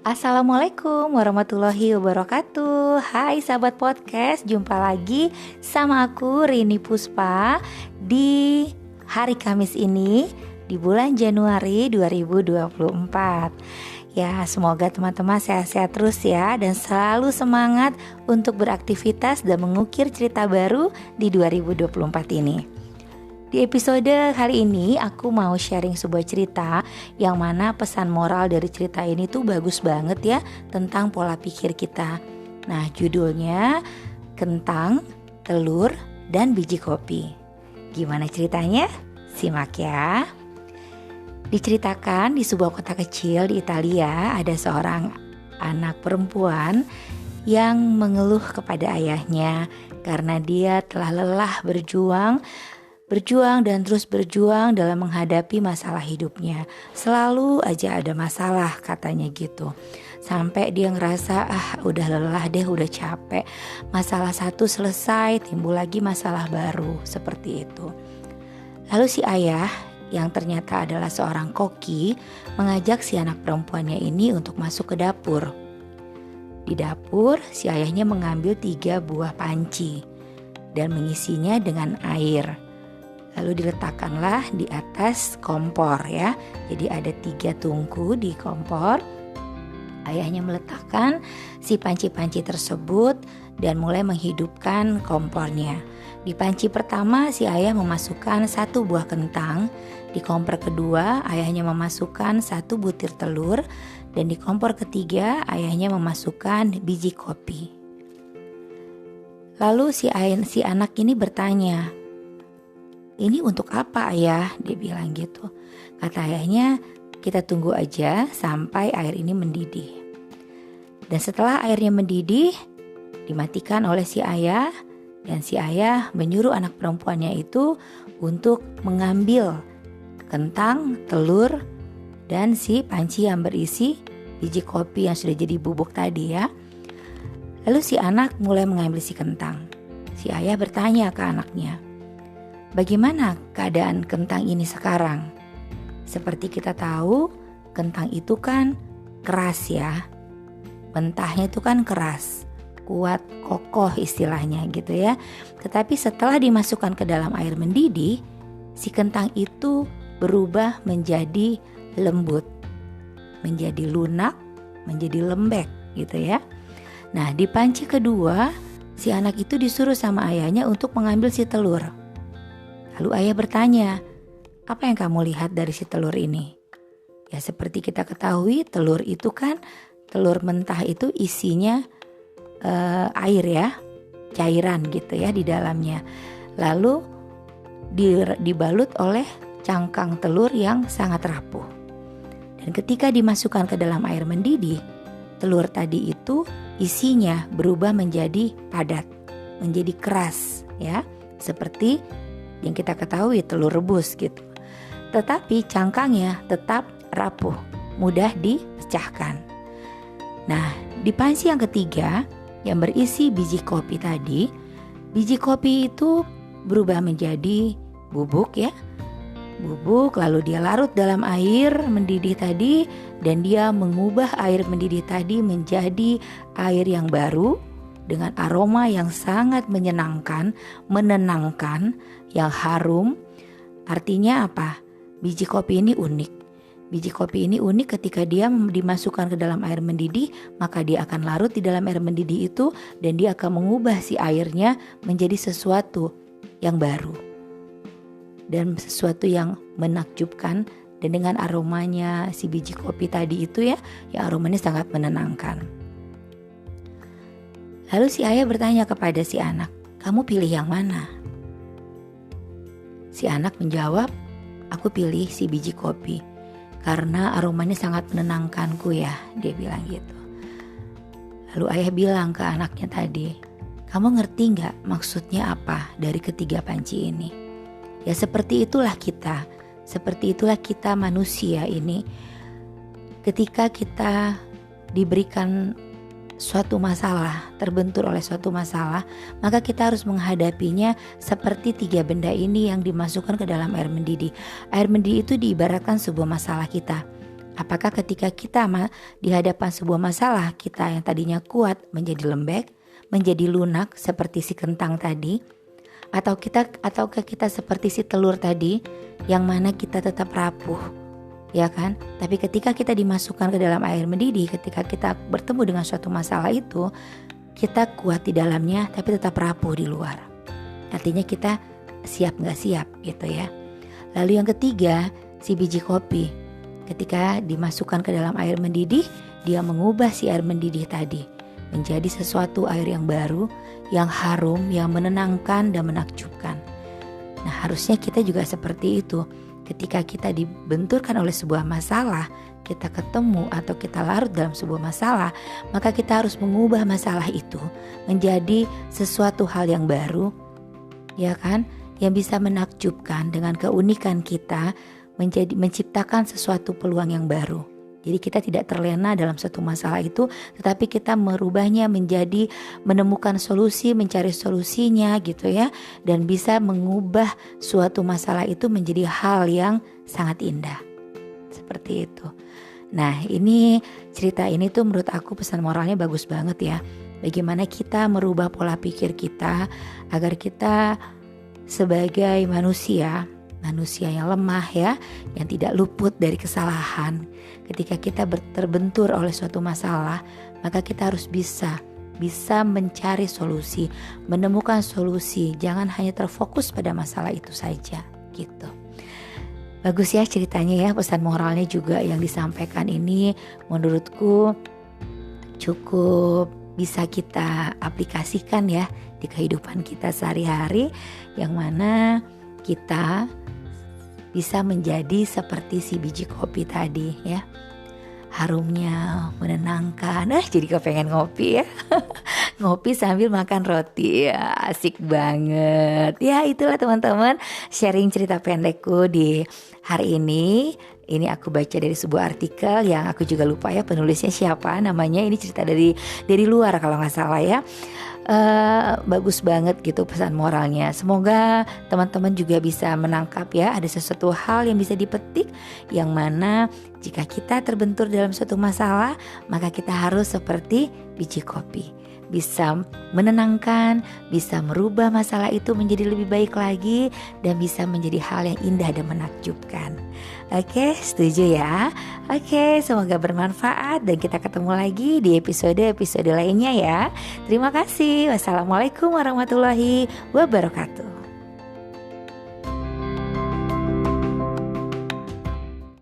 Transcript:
Assalamualaikum warahmatullahi wabarakatuh. Hai sahabat podcast, jumpa lagi sama aku Rini Puspa di hari Kamis ini di bulan Januari 2024. Ya, semoga teman-teman sehat-sehat terus ya, dan selalu semangat untuk beraktivitas dan mengukir cerita baru di 2024 ini. Di episode kali ini aku mau sharing sebuah cerita yang mana pesan moral dari cerita ini tuh bagus banget ya, tentang pola pikir kita. Nah, judulnya Kentang, Telur, dan Biji Kopi. Gimana ceritanya? Simak ya. Diceritakan di sebuah kota kecil di Italia, ada seorang anak perempuan yang mengeluh kepada ayahnya karena dia telah lelah berjuang dan terus berjuang dalam menghadapi masalah hidupnya. Selalu aja ada masalah, katanya gitu. Sampai dia ngerasa udah lelah deh, udah capek. Masalah satu selesai, timbul lagi masalah baru, seperti itu. Lalu si ayah yang ternyata adalah seorang koki mengajak si anak perempuannya ini untuk masuk ke dapur. Di dapur si ayahnya mengambil 3 buah panci dan mengisinya dengan air. Lalu diletakkanlah di atas kompor ya. Jadi ada 3 tungku di kompor. Ayahnya meletakkan si panci-panci tersebut dan mulai menghidupkan kompornya. Di panci pertama si ayah memasukkan 1 buah kentang. Di kompor kedua ayahnya memasukkan 1 butir telur. Dan di kompor ketiga ayahnya memasukkan biji kopi. Lalu si anak ini bertanya, "Ini untuk apa ayah?" Dia bilang gitu. Kata ayahnya, "Kita tunggu aja sampai air ini mendidih." Dan setelah airnya mendidih, dimatikan oleh si ayah. Dan si ayah menyuruh anak perempuannya itu untuk mengambil kentang, telur, dan si panci yang berisi biji kopi yang sudah jadi bubuk tadi ya. Lalu si anak mulai mengambil si kentang. Si ayah bertanya ke anaknya, "Bagaimana keadaan kentang ini sekarang?" Seperti kita tahu, kentang itu kan keras ya. Mentahnya itu kan keras, kuat, kokoh istilahnya gitu ya. Tetapi setelah dimasukkan ke dalam air mendidih, si kentang itu berubah menjadi lembut, menjadi lunak, menjadi lembek gitu ya. Nah, di panci kedua, si anak itu disuruh sama ayahnya untuk mengambil si telur. Lalu ayah bertanya, "Apa yang kamu lihat dari si telur ini?" Ya seperti kita ketahui, telur itu kan, telur mentah itu isinya air ya, cairan gitu ya di dalamnya. Lalu dibalut oleh cangkang telur yang sangat rapuh. Dan ketika dimasukkan ke dalam air mendidih, telur tadi itu isinya berubah menjadi padat, menjadi keras ya, seperti yang kita ketahui telur rebus gitu. Tetapi cangkangnya tetap rapuh, mudah dipecahkan. Nah, di panci yang ketiga yang berisi biji kopi tadi, biji kopi itu berubah menjadi bubuk ya. Bubuk, lalu dia larut dalam air mendidih tadi, dan dia mengubah air mendidih tadi menjadi air yang baru dengan aroma yang sangat menyenangkan, menenangkan, yang harum. Artinya apa? Biji kopi ini unik. Biji kopi ini unik ketika dia dimasukkan ke dalam air mendidih, maka dia akan larut di dalam air mendidih itu dan dia akan mengubah si airnya menjadi sesuatu yang baru dan sesuatu yang menakjubkan. Dan dengan aromanya si biji kopi tadi itu ya aromanya sangat menenangkan. Lalu si ayah bertanya kepada si anak, "Kamu pilih yang mana?" Si anak menjawab, "Aku pilih si biji kopi karena aromanya sangat menenangkanku ya," dia bilang gitu. Lalu ayah bilang ke anaknya tadi, "Kamu ngerti gak maksudnya apa dari ketiga panci ini?" Ya seperti itulah kita. Seperti itulah kita manusia ini. Ketika kita diberikan suatu masalah, terbentur oleh suatu masalah, maka kita harus menghadapinya seperti 3 benda ini yang dimasukkan ke dalam air mendidih. Air mendidih itu diibaratkan sebuah masalah kita. Apakah ketika kita di hadapan sebuah masalah, kita yang tadinya kuat menjadi lembek, menjadi lunak seperti si kentang tadi, ataukah kita seperti si telur tadi yang mana kita tetap rapuh, ya kan? Tapi ketika kita dimasukkan ke dalam air mendidih, ketika kita bertemu dengan suatu masalah itu, kita kuat di dalamnya tapi tetap rapuh di luar. Artinya kita siap gak siap gitu ya. Lalu yang ketiga, si biji kopi. Ketika dimasukkan ke dalam air mendidih, dia mengubah si air mendidih tadi menjadi sesuatu air yang baru, yang harum, yang menenangkan dan menakjubkan. Nah, harusnya kita juga seperti itu. Ketika kita dibenturkan oleh sebuah masalah, kita ketemu atau kita larut dalam sebuah masalah, maka kita harus mengubah masalah itu menjadi sesuatu hal yang baru, ya kan? Yang bisa menakjubkan dengan keunikan kita, menciptakan sesuatu peluang yang baru. Jadi kita tidak terlena dalam satu masalah itu, tetapi kita merubahnya menjadi menemukan solusi, mencari solusinya gitu ya, dan bisa mengubah suatu masalah itu menjadi hal yang sangat indah. Seperti itu. Nah, ini cerita ini tuh menurut aku pesan moralnya bagus banget ya. Bagaimana kita merubah pola pikir kita agar kita sebagai manusia yang lemah ya, yang tidak luput dari kesalahan. Ketika kita terbentur oleh suatu masalah, maka kita harus bisa mencari solusi, menemukan solusi. Jangan hanya terfokus pada masalah itu saja gitu. Bagus ya ceritanya ya, pesan moralnya juga yang disampaikan ini menurutku cukup bisa kita aplikasikan ya di kehidupan kita sehari-hari, yang mana kita bisa menjadi seperti si biji kopi tadi ya. Harumnya menenangkan. Jadi kepengen ngopi ya. Ngopi sambil makan roti ya, asik banget. Ya itulah teman-teman sharing cerita pendekku di hari ini. Ini aku baca dari sebuah artikel yang aku juga lupa ya penulisnya siapa namanya. Ini cerita dari luar kalau gak salah ya. Bagus banget gitu pesan moralnya. Semoga teman-teman juga bisa menangkap ya, ada sesuatu hal yang bisa dipetik, yang mana jika kita terbentur dalam suatu masalah, maka kita harus seperti biji kopi, bisa menenangkan, bisa merubah masalah itu menjadi lebih baik lagi, dan bisa menjadi hal yang indah dan menakjubkan. Oke, setuju ya? Oke, semoga bermanfaat dan kita ketemu lagi di episode lainnya ya. Terima kasih. Wassalamualaikum warahmatullahi wabarakatuh.